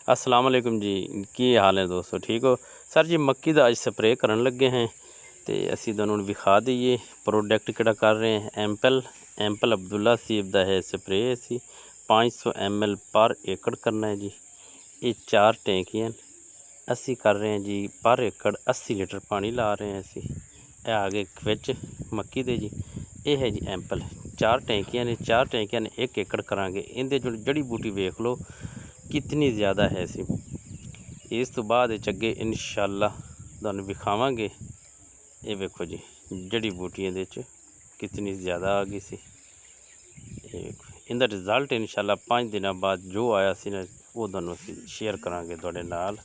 अस्सलाम वालेकुम जी, की हाल है दोस्तों, ठीक हो सर जी। मक्की का अज स्प्रे करन लगे हैं तो असी दोनों विखा दईए प्रोडक्ट किहड़ा कर रहे हैं। एम्पल अब्दुल्ला सीब का है स्प्रे। असी 500 ml पर एकड़ करना है जी। ये 4 टैंकियां असी कर रहे हैं जी। पर एकड़ 80 लीटर पानी ला रहे हैं असी। आगे विच मक्की दे जी। ये है जी एम्पल 4 टैंकियां ने 4 टैंकियां ने 1 एकड़ करांगे। इहदे जो जड़ी बूटी वेख लो कितनी ज़्यादा है सी। इस तो बाद अगे इंशाअल्लाह तुहानूं विखावांगे। ये वेखो जी जड़ी बूटी इहदे च कितनी ज़्यादा आ गई सी। ये वेखो इहदा रिजल्ट इंशाअल्लाह 5 दिनों बाद जो आया सी ना वो तुहानूं असीं शेयर करांगे तुहाडे नाल।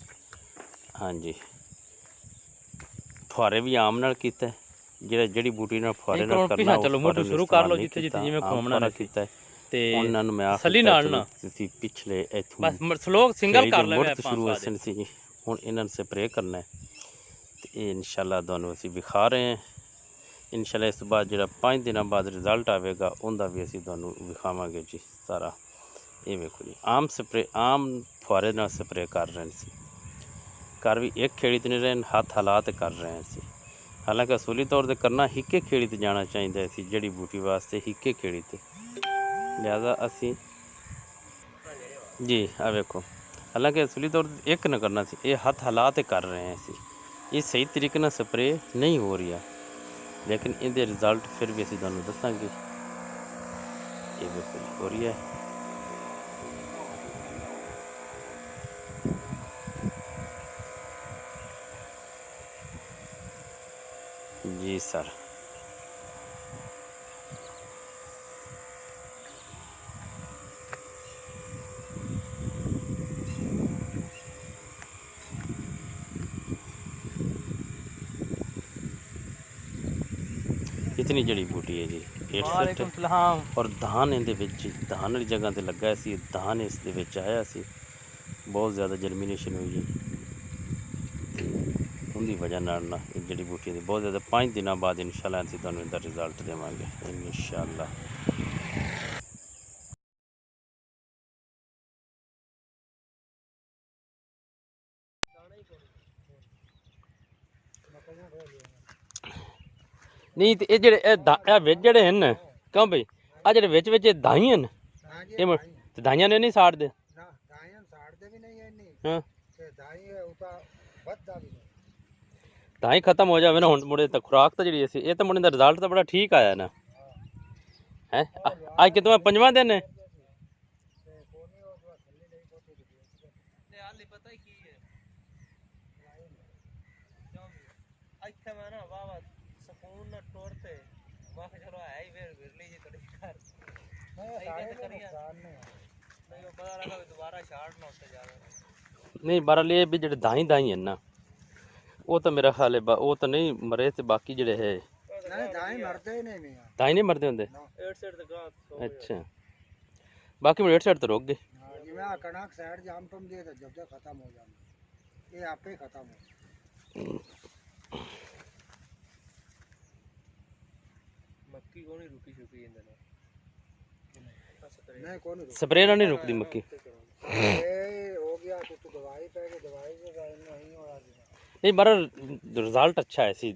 हाँ जी, फुहारे भी आम नाल कीता है, जिहड़ा जड़ी बूटी नाल फुहारे नाल करना उस फुहारे नूं इस्तेमाल नहीं कीता। आम फुहारा कीता है। ਉਹਨਾਂ ਨੂੰ ਮੈਂ ਆਖਿਆ ਚਲੋ ਤੁਸੀਂ ਪਿਛਲੇ ਇੱਥੋਂ ਬਸ ਸਲੋਕ ਸਿੰਗਲ ਕਰ ਲੈ ਮੁੜ ਸ਼ੁਰੂ ਹੋਸਨ ਸੀ। ਹੁਣ ਇਹਨਾਂ ਨੂੰ ਸਪਰੇਅ ਕਰਨਾ ਹੈ ਤੇ ਇਹ ਇਨਸ਼ਾਅੱਲਾ ਤੁਹਾਨੂੰ ਅਸੀਂ ਵਿਖਾ ਰਹੇ ਹਾਂ। ਇਨਸ਼ਾਅੱਲਾ ਇਸ ਤੋਂ ਬਾਅਦ ਜਿਹੜਾ 5 ਦਿਨਾਂ ਬਾਅਦ ਰਿਜ਼ਲਟ ਆਵੇਗਾ ਉਹਦਾ ਵੀ ਅਸੀਂ ਤੁਹਾਨੂੰ ਵਿਖਾਵਾਂਗੇ ਜੀ ਸਾਰਾ। ਇਹ ਵੇਖੋ ਜੀ ਆਮ ਸਪਰੇਅ ਆਮ ਫੁਹਾਰੇ ਨਾਲ ਸਪਰੇਅ ਕਰ ਰਹੇ ਸੀ। ਕਰ ਵੀ ਇੱਕ ਖੇੜੀ ਤੇ ਨਹੀਂ ਰਹੇ, ਹੱਥ ਹਾਲਾਤ ਕਰ ਰਹੇ ਸੀ। ਹਾਲਾਂਕਿ ਅਸੂਲੀ ਤੌਰ ਤੇ ਕਰਨਾ ਹਿੱਕੇ ਖੇੜੀ ਤੇ ਜਾਣਾ ਚਾਹੀਦਾ ਸੀ ਜੜੀ ਬੂਟੀ ਵਾਸਤੇ, ਹਿੱਕੇ ਖੇੜੀ ਤੇ। लिहाजा असी जी आ वेखो हालांकि असली तौर पर एक न करना सी, ये हथ हालात कर रहे हैं असी। ये सही तरीके ना स्प्रे नहीं हो रही, लेकिन इहदे रिजल्ट फिर भी असी तुहानूं दसांगे। ये वेखो हो रही है जी सर। इतनी जड़ी बूटी है जी। और धान इहदे विच धान वाली जगह ते लगा सी, धान इस दे विच आया सी। बहुत ज़्यादा जर्मीनेशन हुई है ते उनकी वजह नाल ना जड़ी बूटी दी बहुत ज़्यादा 5 दिनों बाद इंशाअल्लाह असीं तुहानूं इहदा रिजल्ट देवांगे इंशाअल्लाह। नहीं तो ये जेह्ड़े विच जेह्ड़े हैं ना, क्यों भाई आ जेह्ड़े विच विच दाई हैं ये ते दाइयां ने नहीं साड़दे। हाँ दाई खत्म हो जावे ना हुण मुड़े तो खुराक तो जी ये तो मुड़े दा रिजल्ट तो बड़ा ठीक आया ना है। अज कितवां 5वां दिन है। नहीं बहरहाल ये भी जेह्ड़े दाई है ना वो तो मेरा ख्याल है वो तो नहीं मरे ते बाकी जेह्ड़े है दाई नहीं मरदे होंदे। अच्छा बाकी मेरे साइड तो रुक गए। स्प्रे ना नहीं रुकती मक्की। नहीं बहरहाल रिजल्ट अच्छा है इसी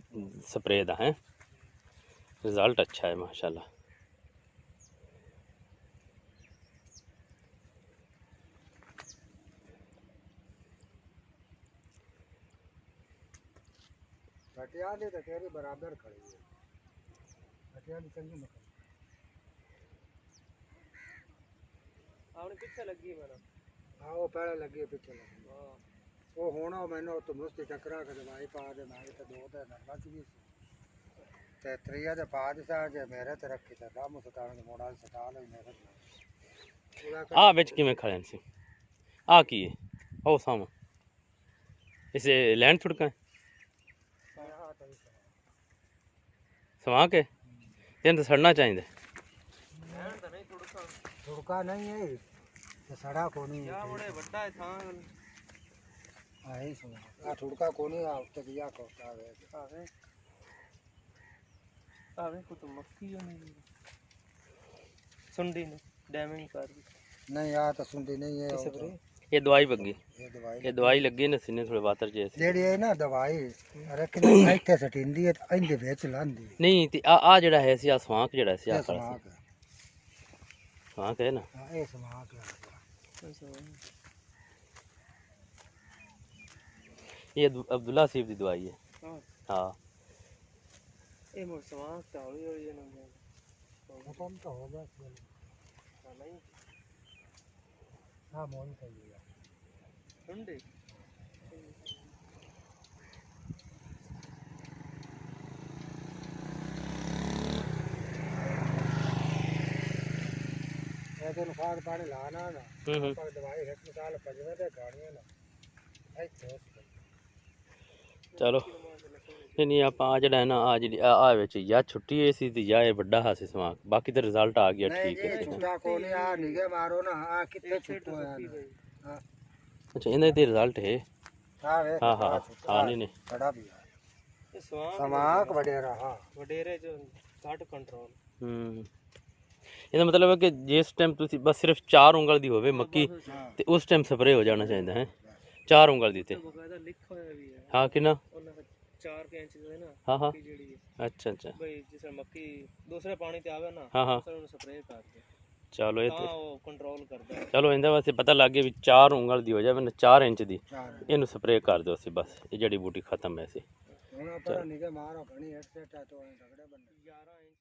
स्प्रे का है, रिजल्ट अच्छा है माशाल्लाह। बराबर खड़ी है चंगी पिछे लगी मेरा। हाँ वो पहले लगी पिछे लगी वो होना मैंने तो मुझसे चकरा के दवाई पा दे मैं तो 2 दिन बच गई ते 3 दे पा दे जे मेरे ते रखी ते दम सतान दे मोड़ा सता ले मेरे आ विच किवें खड़े सी आ की है ओ सामा इसे लैंड छुड़का सवा के तेन तो सड़ना चाहिए। छुड़का नहीं है तो सड़ा कोनी या बड़े बड़ा है था आई सुना आ छुड़का कोनी आ उत्ते दिया को आवे आवे आवे को तो मक्की जो नहीं सुंडी ने डैमेज कर दी नहीं आ तो सुंडी नहीं है ਇਹ ਦਵਾਈ ਬੰਗੀ ਇਹ ਦਵਾਈ ਇਹ ਦਵਾਈ ਲੱਗੀ ਨਾ ਸੀਨੇ ਥੋੜੇ ਵਾਤਰ ਜੇ ਜਿਹੜੀ ਇਹ ਨਾ ਦਵਾਈ ਰੱਖਦੀ ਇੱਥੇ ਸਟਿੰਦੀ ਹੈ ਤੇ ਇਹਦੇ ਵਿੱਚ ਲਾਂਦੀ ਨਹੀਂ ਤੇ ਆ ਜਿਹੜਾ ਹੈ ਸੀ ਆ ਸਵਾਂਕ ਜਿਹੜਾ ਸੀ ਆ ਇਹ ਸਮਾਕ ਹੈ। ਸਵਾਂਕ ਹੈ ਨਾ ਹਾਂ ਇਹ ਸਮਾਕ ਹੈ। ਇਹ ਅਬਦੁੱਲਾ ਸੀਬ ਦੀ ਦਵਾਈ ਹੈ ਹਾਂ ਇਹ ਮੋਰ ਸਵਾਂਕ ਤਾਂ ਹੌਲੀ ਹੌਲੀ ਨਾ खत्म तो हो गया ਨਹੀਂ हाँ मोल सही है ਠੰਡੇ ये तो नुकसान पानी लाना ना पर दवाई एक मिसाल पजवे ते गाड़ियां ना ऐ तो ਚਲੋ ਨਹੀਂ ਆਪਾਂ ਆ ਜਿਹੜਾ ਹੈ ਨਾ ਆ ਜਿਹੜੀ ਆ ਵਿੱਚ ਜਾਂ ਛੁੱਟੀ ਹੋਈ ਸੀ ਤੇ ਜਾਂ ਇਹ ਵੱਡਾ ਹਾਸੇ ਸਮਾਂ ਬਾਕੀ ਤਾਂ ਰਿਜ਼ਲਟ ਆ ਗਿਆ ਠੀਕ ਹੈ छुट्टा को नहीं आ निगे मारो ना आ कितने छुट्टो है हां ਅੱਛਾ ਇਹਦਾ ਤੇ ਰਿਜ਼ਲਟ ਹੈ हां वे ਹਾਂ ਹਾਂ ਹਾਂ ਨਹੀਂ ਨਹੀਂ खड़ा भी है ਇਹ ਸਵਾਂਕ समाक वडेरा हां ਵਡੇਰੇ ਚ ਘੱਟ ਕੰਟਰੋਲ ਇਹਦਾ ਮਤਲਬ ਹੈ ਕਿ ਜਿਸ ਟਾਈਮ ਤੁਸੀਂ ਬਸ ਸਿਰਫ 4 ਉਂਗਲ ਦੀ ਹੋਵੇ ਮੱਕੀ ਤੇ ਉਸ ਟਾਈਮ ਸਪਰੇ ਹੋ ਜਾਣਾ ਚਾਹੀਦਾ ਹੈ 4 ਉਂਗਲ ਦੀ ਤੇ ਬਕਾਇਦਾ ਲਿਖਿਆ ਹੋਇਆ ਵੀ ਹੈ ਹਾਂ ਕਿੰਨਾ ਉਹਨਾਂ ਦਾ 4 ਇੰਚ ਦਾ ਹੈ ਨਾ ਹਾਂ ਹਾਂ ਮੱਕੀ ਜਿਹੜੀ ਹੈ ਅੱਛਾ ਅੱਛਾ ਬਈ ਜਿਸ ਮੱਕੀ ਦੂਸਰੇ ਪਾਣੀ ਤੇ ਆਵੇ ਨਾ ਹਾਂ ਹਾਂ ਫਿਰ ਉਹਨੂੰ ਸਪਰੇਅ ਕਰ ਦੇ ਚਲੋ ਇਹ ਤਾਂ ਤੇ ਉਹ ਕੰਟਰੋਲ ਕਰਦਾ ਹੈ। ਚਲੋ ਇਹਦੇ ਵਾਸਤੇ ਪਤਾ ਲੱਗ ਗਿਆ ਵੀ 4 ਉਂਗਲ ਦੀ ਹੋ ਜਾਵੇ ਨਾ 4 ਇੰਚ ਦੀ चार ਇਹਨੂੰ ਸਪਰੇਅ ਕਰ ਦਿਓ ਸੀ ਬਸ ਇਹ ਜੜੀ ਬੂਟੀ ਖਤਮ ਹੈ ਸੀ हुन पर निगे मारो घणी हेड सेट है तो झगड़े बन 11 ਇੰਚ